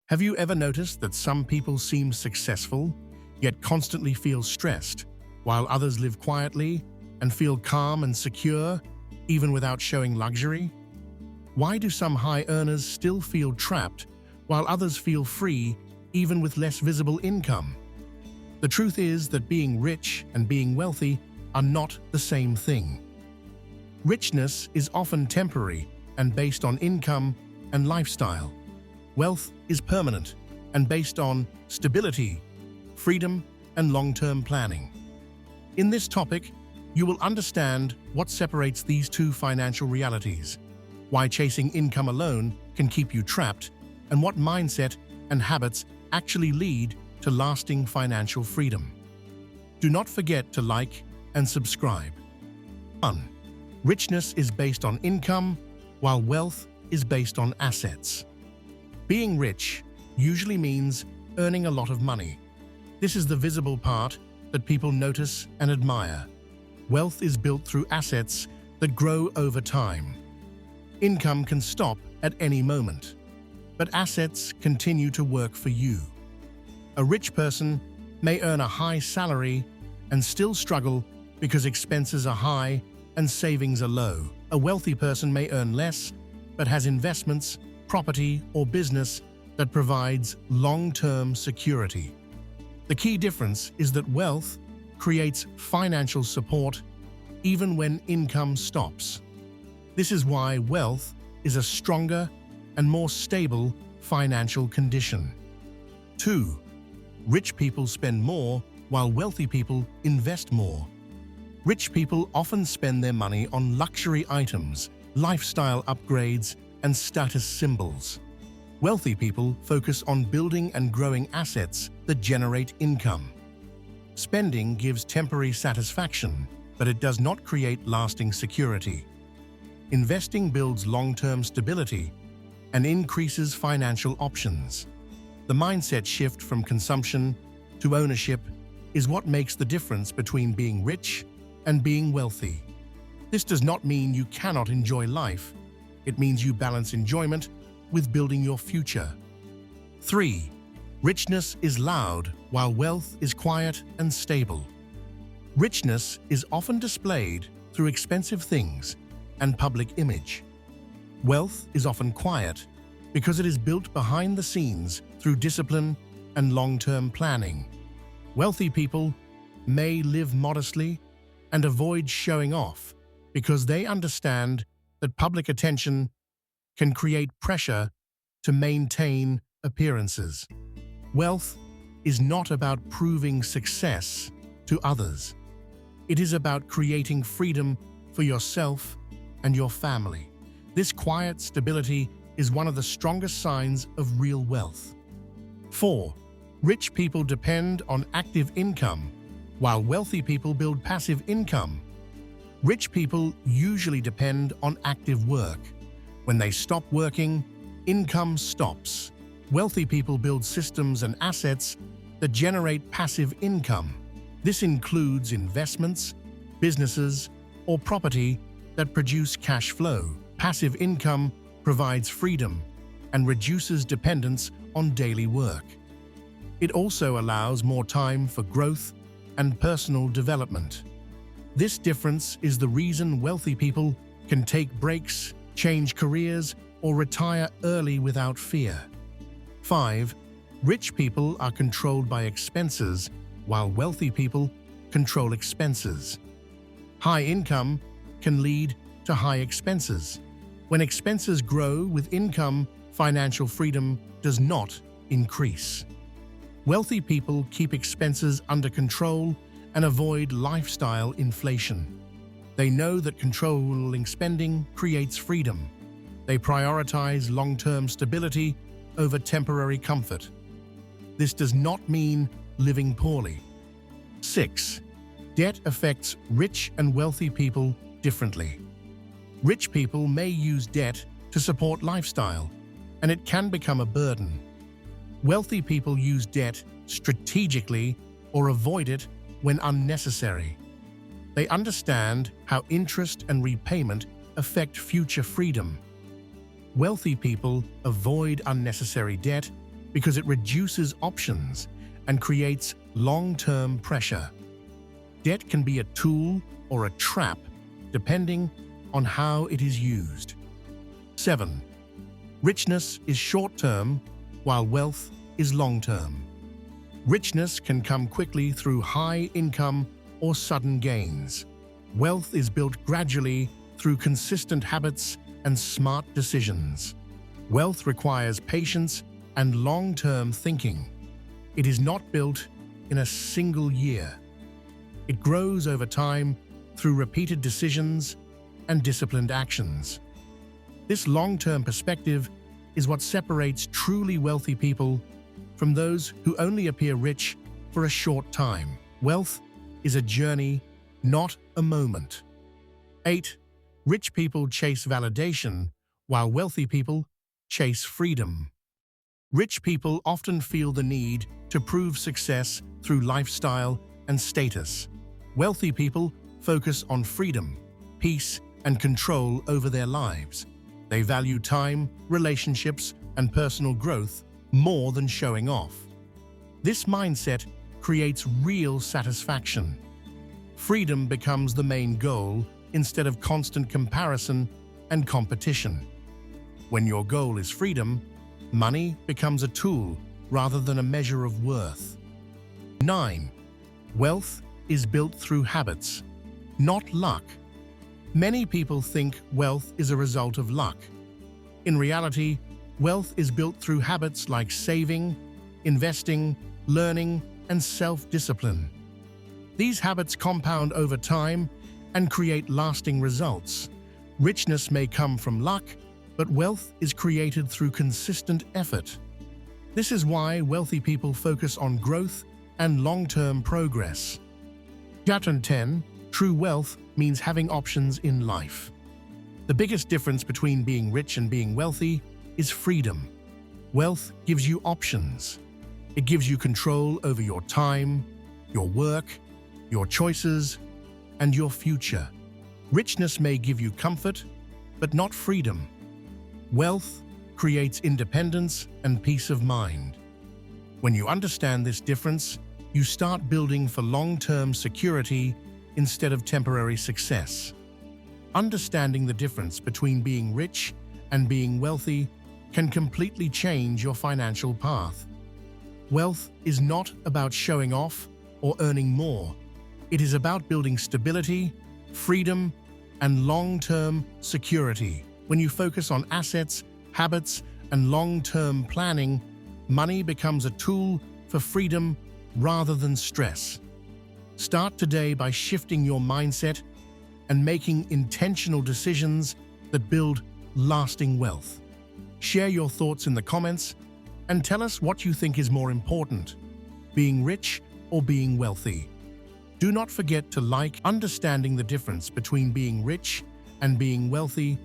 Have you ever noticed that some people seem successful, yet constantly feel stressed, while others live quietly and feel calm and secure, even without showing luxury? Why do some high earners still feel trapped, while others feel free, even with less visible income? The truth is that being rich and being wealthy are not the same thing. Richness is often temporary and based on income and lifestyle. Wealth is permanent and based on stability, freedom, and long-term planning. In this topic, you will understand what separates these two financial realities, why chasing income alone can keep you trapped, and what mindset and habits actually lead to lasting financial freedom. Do not forget to like and subscribe. 1. Richness is based on income, while wealth is based on assets. Being rich usually means earning a lot of money. This is the visible part that people notice and admire. Wealth is built through assets that grow over time. Income can stop at any moment, but assets continue to work for you. A rich person may earn a high salary and still struggle because expenses are high and savings are low. A wealthy person may earn less, but has investments, property, or business that provides long-term security. The key difference is that wealth creates financial support even when income stops. This is why wealth is a stronger and more stable financial condition. 2. Rich people spend more while wealthy people invest more. Rich people often spend their money on luxury items, lifestyle upgrades, and status symbols. Wealthy people focus on building and growing assets that generate income. Spending gives temporary satisfaction, but it does not create lasting security. Investing builds long-term stability and increases financial options. The mindset shift from consumption to ownership is what makes the difference between being rich and being wealthy. This does not mean you cannot enjoy life. It means you balance enjoyment with building your future. 3. Richness is loud, while wealth is quiet and stable. Richness is often displayed through expensive things and public image. Wealth is often quiet because it is built behind the scenes through discipline and long-term planning. Wealthy people may live modestly and avoid showing off because they understand that public attention can create pressure to maintain appearances. Wealth is not about proving success to others. It is about creating freedom for yourself and your family. This quiet stability is one of the strongest signs of real wealth. 4. Rich people depend on active income, while wealthy people build passive income. Rich people usually depend on active work. When they stop working, income stops. Wealthy people build systems and assets that generate passive income. This includes investments, businesses, or property that produce cash flow. Passive income provides freedom and reduces dependence on daily work. It also allows more time for growth and personal development. This difference is the reason wealthy people can take breaks, change careers, or retire early without fear. 5. Rich people are controlled by expenses, while wealthy people control expenses. High income can lead to high expenses. When expenses grow with income, financial freedom does not increase. Wealthy people keep expenses under control and avoid lifestyle inflation. They know that controlling spending creates freedom. They prioritize long-term stability over temporary comfort. This does not mean living poorly. 6. Debt affects rich and wealthy people differently. Rich people may use debt to support lifestyle, and it can become a burden. Wealthy people use debt strategically or avoid it when unnecessary. They understand how interest and repayment affect future freedom. Wealthy people avoid unnecessary debt because it reduces options and creates long-term pressure. Debt can be a tool or a trap, depending on how it is used. 7. Richness is short-term, while wealth is long-term. Richness can come quickly through high income or sudden gains. Wealth is built gradually through consistent habits and smart decisions. Wealth requires patience and long-term thinking. It is not built in a single year. It grows over time through repeated decisions and disciplined actions. This long-term perspective is what separates truly wealthy people from those who only appear rich for a short time. Wealth is a journey, not a moment. 8. Rich people chase validation, while wealthy people chase freedom. Rich people often feel the need to prove success through lifestyle and status. Wealthy people focus on freedom, peace, and control over their lives. They value time, relationships, and personal growth more than showing off. This mindset creates real satisfaction. Freedom becomes the main goal instead of constant comparison and competition. When your goal is freedom, money becomes a tool rather than a measure of worth. 9. Wealth is built through habits, not luck. Many people think wealth is a result of luck. In reality, wealth is built through habits like saving, investing, learning, and self-discipline. These habits compound over time and create lasting results. Richness may come from luck, but wealth is created through consistent effort. This is why wealthy people focus on growth and long-term progress. Chapter 10. True wealth means having options in life. The biggest difference between being rich and being wealthy is freedom. Wealth gives you options. It gives you control over your time, your work, your choices, and your future. Richness may give you comfort, but not freedom. Wealth creates independence and peace of mind. When you understand this difference, you start building for long-term security instead of temporary success. Understanding the difference between being rich and being wealthy can completely change your financial path. Wealth is not about showing off or earning more. It is about building stability, freedom, and long-term security. When you focus on assets, habits, and long-term planning, money becomes a tool for freedom rather than stress. Start today by shifting your mindset and making intentional decisions that build lasting wealth. Share your thoughts in the comments and tell us what you think is more important, being rich or being wealthy. Do not forget to like. Understanding the difference between being rich and being wealthy